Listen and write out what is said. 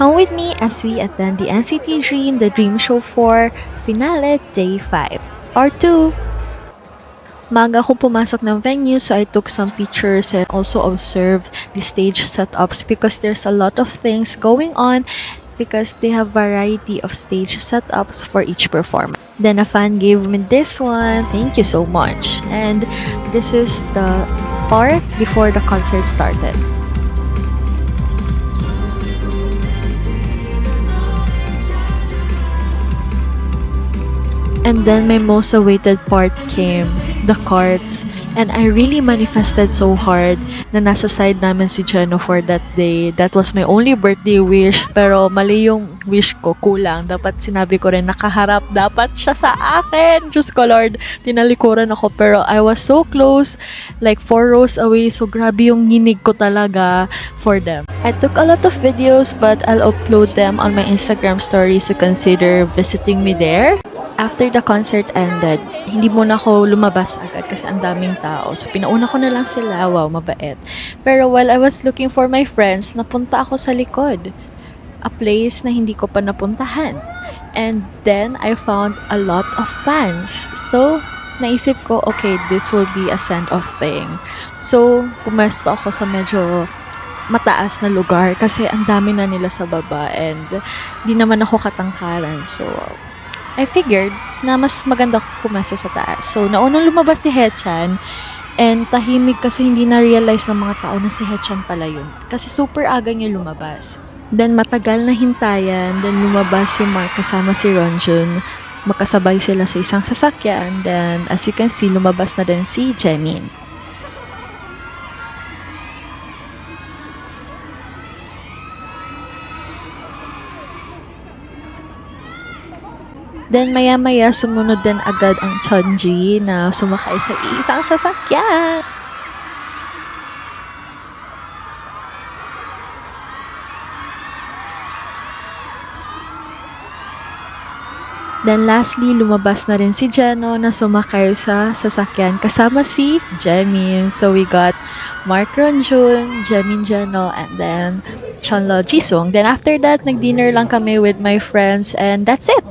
Come with me as we attend the NCT Dream, the Dream Show 4 Finale Day 5 or 2. Maga ako pumasok ng venue, so I took some pictures and also observed the stage setups because there's a lot of things going on because they have variety of stage setups for each performance. Then a fan gave me this one. Thank you so much. And this is the part before the concert started. And then my most awaited part came, the cards. And I really manifested so hard na nasa side namin si Jeno for that day. That was my only birthday wish. Pero mali yung wish ko, kulang. Dapat sinabi ko rin, nakaharap dapat siya sa akin. Diyos ko Lord, tinalikuran ako. Pero I was so close, like 4 rows away. So grabe yung nginig ko talaga for them. I took a lot of videos but I'll upload them on my Instagram stories to consider visiting me there. After the concert ended, hindi muna ako lumabas agad kasi ang daming tao. So, pinauna ko na lang sila. Wow, mabait. Pero while I was looking for my friends, napunta ako sa likod. A place na hindi ko pa napuntahan. And then, I found a lot of fans. So, naisip ko, okay, this will be a send-off thing. So, pumesto ako sa medyo mataas na lugar kasi ang dami na nila sa baba and di naman ako katangkaran. So, I figured na mas maganda ko pumasa sa taas. So, naunang lumabas si Haechan and tahimik kasi hindi na-realize ng mga tao na si Haechan pala yun. Kasi super aga niya lumabas. Then, matagal na hintayan. Then, lumabas si Mark kasama si Ronjun. Magkasabay sila sa isang sasakyan. Then, as you can see, lumabas na din si Jaemin. Then, maya-maya, sumunod din agad ang Chunji na sumakay sa isang sasakyan. Then, lastly, lumabas na rin si Jeno na sumakay sa sasakyan kasama si Jaemin. So, we got Mark Ronjun, Jaemin Jeno, and then Chunlo Jisung. Then, after that, nag-dinner lang kami with my friends and that's it.